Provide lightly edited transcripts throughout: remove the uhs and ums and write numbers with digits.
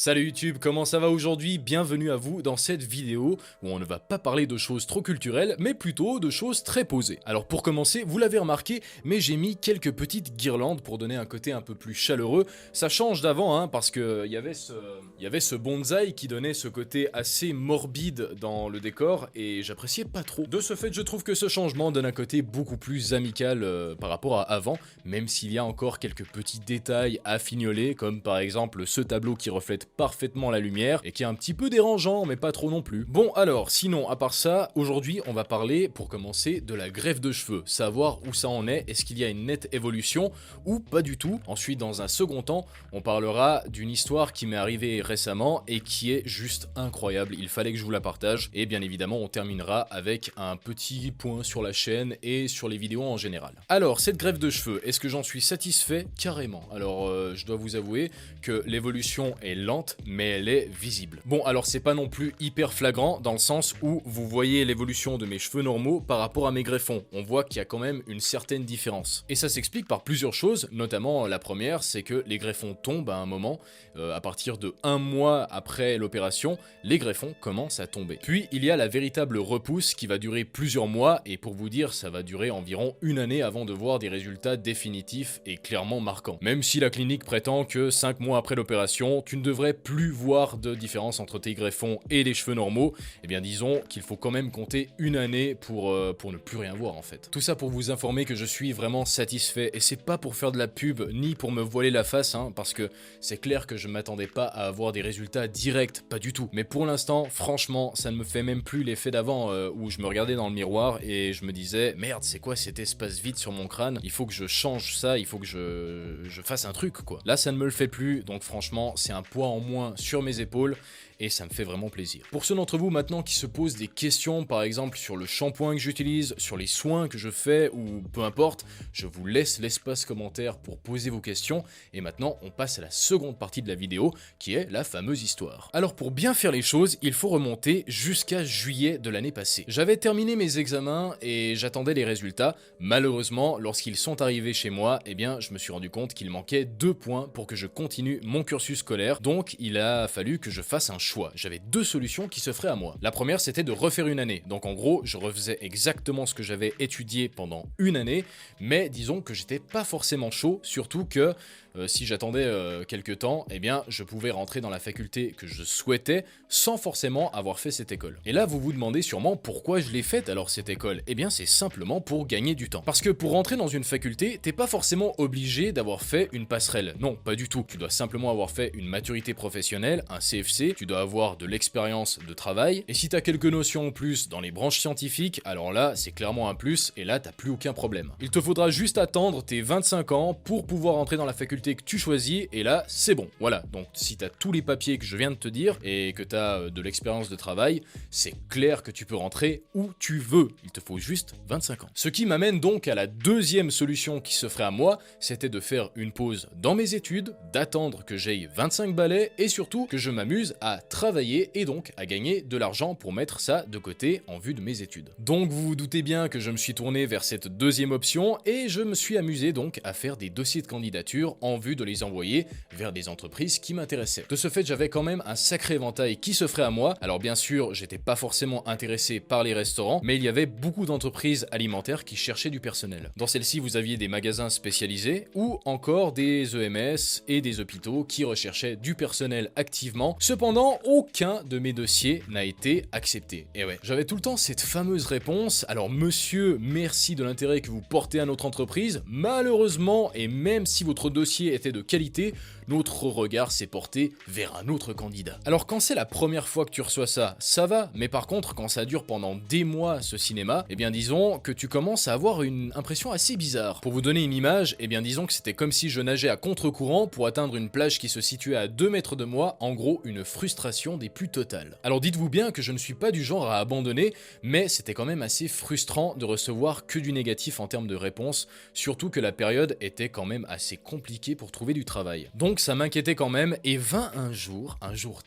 Salut YouTube, comment ça va aujourd'hui? Bienvenue à vous dans cette vidéo où on ne va pas parler de choses trop culturelles, mais plutôt de choses très posées. Alors pour commencer, vous l'avez remarqué, mais j'ai mis quelques petites guirlandes pour donner un côté un peu plus chaleureux. Ça change d'avant, hein, parce que il y avait ce bonsaï qui donnait ce côté assez morbide dans le décor, et j'appréciais pas trop. De ce fait, je trouve que ce changement donne un côté beaucoup plus amical par rapport à avant, même s'il y a encore quelques petits détails à fignoler, comme par exemple ce tableau qui reflète parfaitement la lumière et qui est un petit peu dérangeant mais pas trop non plus. Bon alors, sinon à part ça, aujourd'hui on va parler pour commencer de la greffe de cheveux, savoir où ça en est qu'il y a une nette évolution ou pas du tout. Ensuite dans un second temps, on parlera d'une histoire qui m'est arrivée récemment et qui est juste incroyable, il fallait que je vous la partage et bien évidemment on terminera avec un petit point sur la chaîne et sur les vidéos en général. Alors cette greffe de cheveux, est-ce que j'en suis satisfait? Carrément. Alors je dois vous avouer que l'évolution est lente mais elle est visible. Bon alors c'est pas non plus hyper flagrant dans le sens où vous voyez l'évolution de mes cheveux normaux par rapport à mes greffons. On voit qu'il y a quand même une certaine différence. Et ça s'explique par plusieurs choses, notamment la première c'est que les greffons tombent à un moment, à partir de 1 mois après l'opération, les greffons commencent à tomber. Puis il y a la véritable repousse qui va durer plusieurs mois et pour vous dire ça va durer environ 1 année avant de voir des résultats définitifs et clairement marquants. Même si la clinique prétend que 5 mois après l'opération, tu ne devrais plus voir de différence entre tes greffons et les cheveux normaux, eh bien disons qu'il faut quand même compter 1 année pour ne plus rien voir en fait. Tout ça pour vous informer que je suis vraiment satisfait et c'est pas pour faire de la pub ni pour me voiler la face, hein, parce que c'est clair que je m'attendais pas à avoir des résultats directs, pas du tout. Mais pour l'instant, franchement, ça ne me fait même plus l'effet d'avant où je me regardais dans le miroir et je me disais merde, c'est quoi cet espace vide sur mon crâne? Il faut que je change ça, il faut que je fasse un truc quoi. Là, ça ne me le fait plus, donc franchement, c'est un poids en moins sur mes épaules et ça me fait vraiment plaisir. Pour ceux d'entre vous maintenant qui se posent des questions par exemple sur le shampoing que j'utilise, sur les soins que je fais ou peu importe, je vous laisse l'espace commentaire pour poser vos questions et maintenant on passe à la seconde partie de la vidéo qui est la fameuse histoire. Alors pour bien faire les choses, il faut remonter jusqu'à juillet de l'année passée. J'avais terminé mes examens et j'attendais les résultats. Malheureusement, lorsqu'ils sont arrivés chez moi, eh bien je me suis rendu compte qu'il manquait 2 points pour que je continue mon cursus scolaire, donc il a fallu que je fasse un choix. J'avais 2 solutions qui se feraient à moi. La première c'était de refaire 1 année, donc en gros je refaisais exactement ce que j'avais étudié pendant 1 année, mais disons que j'étais pas forcément chaud, surtout que si j'attendais quelques temps, eh bien je pouvais rentrer dans la faculté que je souhaitais sans forcément avoir fait cette école. Et là vous vous demandez sûrement pourquoi je l'ai faite alors cette école. Eh bien c'est simplement pour gagner du temps. Parce que pour rentrer dans une faculté, t'es pas forcément obligé d'avoir fait une passerelle. Non, pas du tout. Tu dois simplement avoir fait une maturité professionnelle, un CFC, tu dois avoir de l'expérience de travail, et si t'as quelques notions en plus dans les branches scientifiques, alors là c'est clairement un plus, et là t'as plus aucun problème. Il te faudra juste attendre tes 25 ans pour pouvoir entrer dans la faculté que tu choisis, et là c'est bon. Voilà, donc si t'as tous les papiers que je viens de te dire, et que t'as de l'expérience de travail, c'est clair que tu peux rentrer où tu veux, il te faut juste 25 ans. Ce qui m'amène donc à la deuxième solution qui se ferait à moi, c'était de faire une pause dans mes études, d'attendre que j'aie 25 balais, et surtout que je m'amuse à travailler et donc à gagner de l'argent pour mettre ça de côté en vue de mes études. Donc vous vous doutez bien que je me suis tourné vers cette deuxième option, et je me suis amusé donc à faire des dossiers de candidature en vue de les envoyer vers des entreprises qui m'intéressaient. De ce fait, j'avais quand même un sacré éventail qui se ferait à moi. Alors bien sûr, j'étais pas forcément intéressé par les restaurants, mais il y avait beaucoup d'entreprises alimentaires qui cherchaient du personnel. Dans celles-ci, vous aviez des magasins spécialisés ou encore des EMS et des hôpitaux qui recherchaient du personnel activement. Cependant, aucun de mes dossiers n'a été accepté. Et ouais, j'avais tout le temps cette fameuse réponse: alors monsieur, merci de l'intérêt que vous portez à notre entreprise, malheureusement, et même si votre dossier était de qualité, notre regard s'est porté vers un autre candidat. Alors quand c'est la première fois que tu reçois ça, ça va, mais par contre quand ça dure pendant des mois ce cinéma, eh bien disons que tu commences à avoir une impression assez bizarre. Pour vous donner une image, eh bien disons que c'était comme si je nageais à contre-courant pour atteindre une plage qui se situait à 2 mètres de moi, en gros une frustration des plus totales. Alors dites-vous bien que je ne suis pas du genre à abandonner, mais c'était quand même assez frustrant de recevoir que du négatif en termes de réponse, surtout que la période était quand même assez compliquée pour trouver du travail. Donc ça m'inquiétait quand même, et vint un jour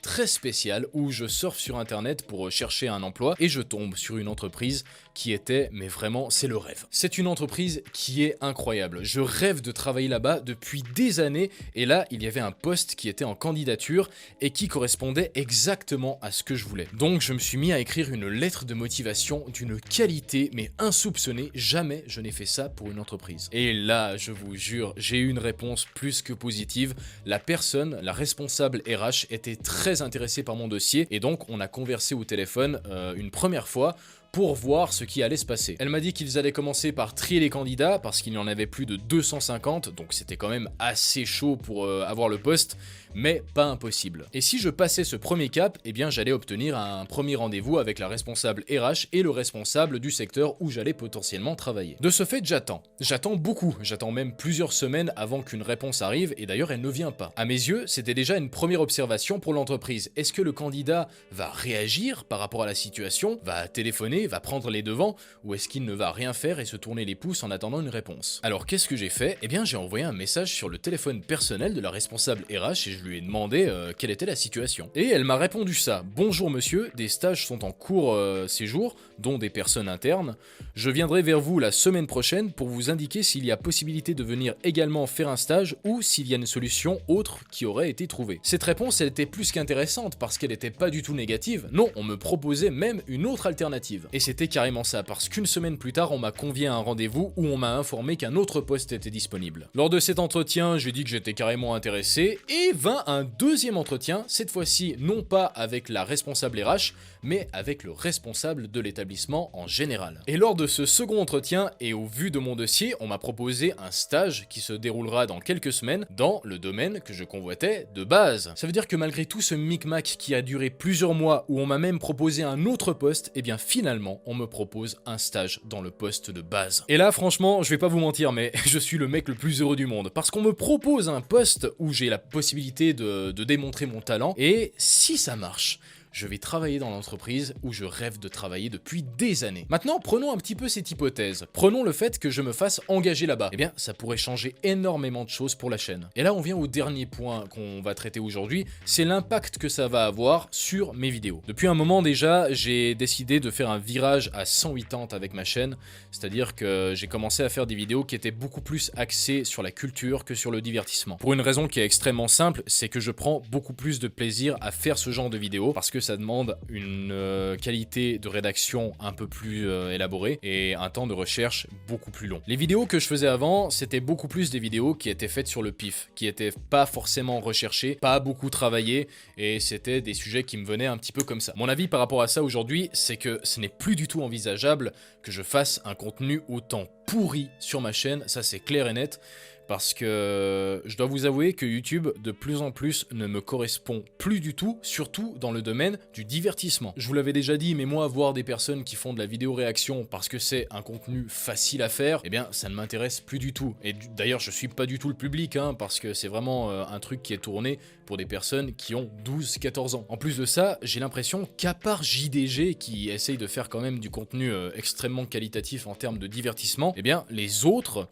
très spécial où je surfe sur internet pour chercher un emploi et je tombe sur une entreprise qui était, mais vraiment, c'est le rêve. C'est une entreprise qui est incroyable. Je rêve de travailler là-bas depuis des années et là, il y avait un poste qui était en candidature et qui correspondait exactement à ce que je voulais. Donc, je me suis mis à écrire une lettre de motivation d'une qualité mais insoupçonnée. Jamais je n'ai fait ça pour une entreprise. Et là, je vous jure, j'ai eu une réponse plus que positive. La personne, la responsable RH, était très intéressée par mon dossier et donc on a conversé au téléphone une première fois pour voir ce qui allait se passer. Elle m'a dit qu'ils allaient commencer par trier les candidats parce qu'il y en avait plus de 250, donc c'était quand même assez chaud pour avoir le poste, mais pas impossible. Et si je passais ce premier cap, eh bien j'allais obtenir un premier rendez-vous avec la responsable RH et le responsable du secteur où j'allais potentiellement travailler. De ce fait, j'attends. J'attends beaucoup, j'attends même plusieurs semaines avant qu'une réponse arrive et d'ailleurs elle ne vient pas. À mes yeux, c'était déjà une première observation pour l'entreprise. Est-ce que le candidat va réagir par rapport à la situation, va téléphoner, va prendre les devants, ou est-ce qu'il ne va rien faire et se tourner les pouces en attendant une réponse? Alors qu'est-ce que j'ai fait? Eh bien j'ai envoyé un message sur le téléphone personnel de la responsable RH et je lui ai demandé quelle était la situation. Et elle m'a répondu ça: bonjour monsieur, des stages sont en cours ces jours, dont des personnes internes. Je viendrai vers vous la semaine prochaine pour vous indiquer s'il y a possibilité de venir également faire un stage ou s'il y a une solution autre qui aurait été trouvée. Cette réponse, elle était plus qu'intéressante parce qu'elle n'était pas du tout négative. Non, on me proposait même une autre alternative. Et c'était carrément ça, parce qu'une semaine plus tard, on m'a convié à un rendez-vous où on m'a informé qu'un autre poste était disponible. Lors de cet entretien, j'ai dit que j'étais carrément intéressé et vint un deuxième entretien, cette fois-ci non pas avec la responsable RH, mais avec le responsable de l'établissement en général. Et lors de ce second entretien, et au vu de mon dossier, on m'a proposé un stage qui se déroulera dans quelques semaines dans le domaine que je convoitais de base. Ça veut dire que malgré tout ce micmac qui a duré plusieurs mois, où on m'a même proposé un autre poste, et bien finalement, on me propose un stage dans le poste de base. Et là, franchement, je vais pas vous mentir, mais je suis le mec le plus heureux du monde, parce qu'on me propose un poste où j'ai la possibilité de démontrer mon talent, et si ça marche, je vais travailler dans l'entreprise où je rêve de travailler depuis des années. Maintenant, prenons un petit peu cette hypothèse. Prenons le fait que je me fasse engager là-bas. Eh bien, ça pourrait changer énormément de choses pour la chaîne. Et là, on vient au dernier point qu'on va traiter aujourd'hui, c'est l'impact que ça va avoir sur mes vidéos. Depuis un moment déjà, j'ai décidé de faire un virage à 180 avec ma chaîne, c'est-à-dire que j'ai commencé à faire des vidéos qui étaient beaucoup plus axées sur la culture que sur le divertissement. Pour une raison qui est extrêmement simple, c'est que je prends beaucoup plus de plaisir à faire ce genre de vidéos, parce que ça demande une qualité de rédaction un peu plus élaborée et un temps de recherche beaucoup plus long. Les vidéos que je faisais avant, c'était beaucoup plus des vidéos qui étaient faites sur le pif, qui étaient pas forcément recherchées, pas beaucoup travaillées, et c'était des sujets qui me venaient un petit peu comme ça. Mon avis par rapport à ça aujourd'hui, c'est que ce n'est plus du tout envisageable que je fasse un contenu autant pourri sur ma chaîne, ça c'est clair et net. Parce que je dois vous avouer que YouTube de plus en plus ne me correspond plus du tout, surtout dans le domaine du divertissement. Je vous l'avais déjà dit, mais moi voir des personnes qui font de la vidéo réaction parce que c'est un contenu facile à faire, eh bien ça ne m'intéresse plus du tout. Et d'ailleurs je suis pas du tout le public, parce que c'est vraiment un truc qui est tourné pour des personnes qui ont 12-14 ans. En plus de ça, j'ai l'impression qu'à part JDG qui essaye de faire quand même du contenu extrêmement qualitatif en termes de divertissement, eh bien les autres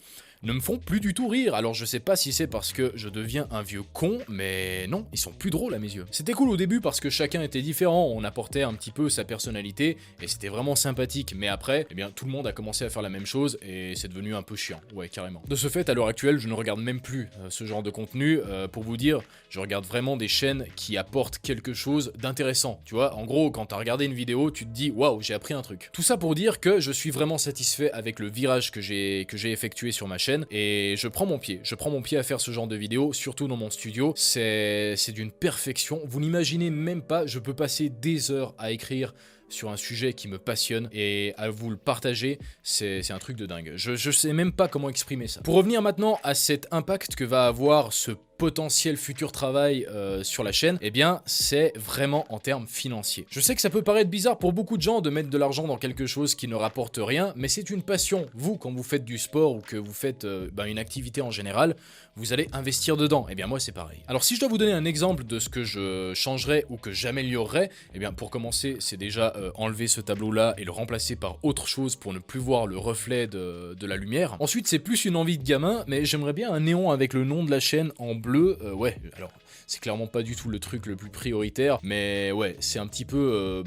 ne me font plus du tout rire. Alors je sais pas si c'est parce que je deviens un vieux con, mais non, ils sont plus drôles à mes yeux. C'était cool au début parce que chacun était différent, on apportait un petit peu sa personnalité et c'était vraiment sympathique, mais après, eh bien tout le monde a commencé à faire la même chose et c'est devenu un peu chiant, ouais carrément. De ce fait, à l'heure actuelle, je ne regarde même plus ce genre de contenu, pour vous dire, je regarde vraiment des chaînes qui apportent quelque chose d'intéressant, tu vois. En gros, quand t'as regardé une vidéo, tu te dis waouh, j'ai appris un truc. Tout ça pour dire que je suis vraiment satisfait avec le virage que j'ai effectué sur ma chaîne. Et je prends mon pied à faire ce genre de vidéos, surtout dans mon studio, c'est d'une perfection, vous n'imaginez même pas, je peux passer des heures à écrire sur un sujet qui me passionne et à vous le partager, c'est un truc de dingue. Je sais même pas comment exprimer ça. Pour revenir maintenant à cet impact que va avoir ce potentiel futur travail sur la chaîne, eh bien c'est vraiment en termes financiers. Je sais que ça peut paraître bizarre pour beaucoup de gens de mettre de l'argent dans quelque chose qui ne rapporte rien, mais c'est une passion. Vous, quand vous faites du sport ou que vous faites une activité en général, vous allez investir dedans. Eh bien moi c'est pareil. Alors si je dois vous donner un exemple de ce que je changerais ou que j'améliorerais, eh bien pour commencer c'est déjà enlever ce tableau là et le remplacer par autre chose pour ne plus voir le reflet de la lumière. Ensuite c'est plus une envie de gamin, mais j'aimerais bien un néon avec le nom de la chaîne en bleu. Ouais, alors c'est clairement pas du tout le truc le plus prioritaire, mais ouais, c'est un petit peu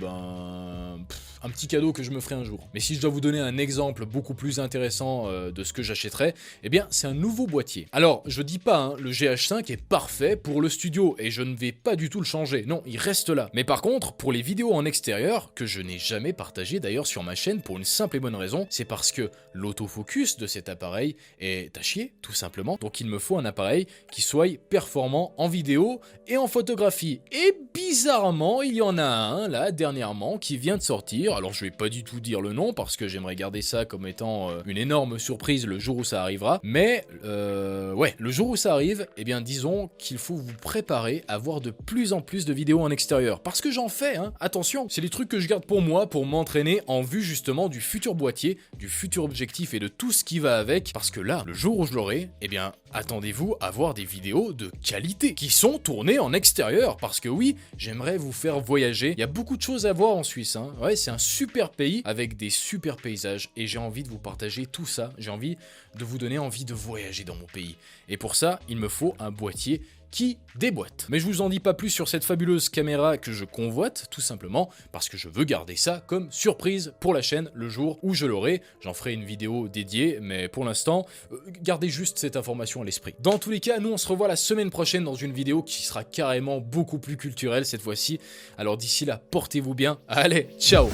un petit cadeau que je me ferai un jour. Mais si je dois vous donner un exemple beaucoup plus intéressant de ce que j'achèterais, eh bien c'est un nouveau boîtier. Alors je dis pas, hein, le GH5 est parfait pour le studio et je ne vais pas du tout le changer, non, il reste là. Mais par contre, pour les vidéos en extérieur, que je n'ai jamais partagé d'ailleurs sur ma chaîne pour une simple et bonne raison, c'est parce que l'autofocus de cet appareil est à chier, tout simplement. Donc il me faut un appareil qui soit performant en vidéo et en photographie. Et bizarrement, il y en a un là dernièrement qui vient de sortir. Alors je vais pas du tout dire le nom parce que j'aimerais garder ça comme étant une énorme surprise le jour où ça arrivera. Mais ouais, le jour où ça arrive, eh bien disons qu'il faut vous préparer à voir de plus en plus de vidéos en extérieur. Parce que j'en fais, hein, attention, c'est des trucs que je garde pour moi, pour m'entraîner en vue justement du futur boîtier, du futur objectif et de tout ce qui va avec. Parce que là, le jour où je l'aurai, eh bien attendez-vous à voir des vidéos de qualité qui sont tournées en extérieur. Parce que oui, j'aimerais vous faire voyager. Il y a beaucoup de choses à voir en Suisse, hein. Ouais, c'est un super pays avec des super paysages et j'ai envie de vous partager tout ça. J'ai envie de vous donner envie de voyager dans mon pays. Et pour ça, il me faut un boîtier qui déboîte. Mais je vous en dis pas plus sur cette fabuleuse caméra que je convoite, tout simplement parce que je veux garder ça comme surprise pour la chaîne le jour où je l'aurai. J'en ferai une vidéo dédiée, mais pour l'instant, gardez juste cette information à l'esprit. Dans tous les cas, nous on se revoit la semaine prochaine dans une vidéo qui sera carrément beaucoup plus culturelle cette fois-ci. Alors d'ici là, portez-vous bien. Allez, ciao!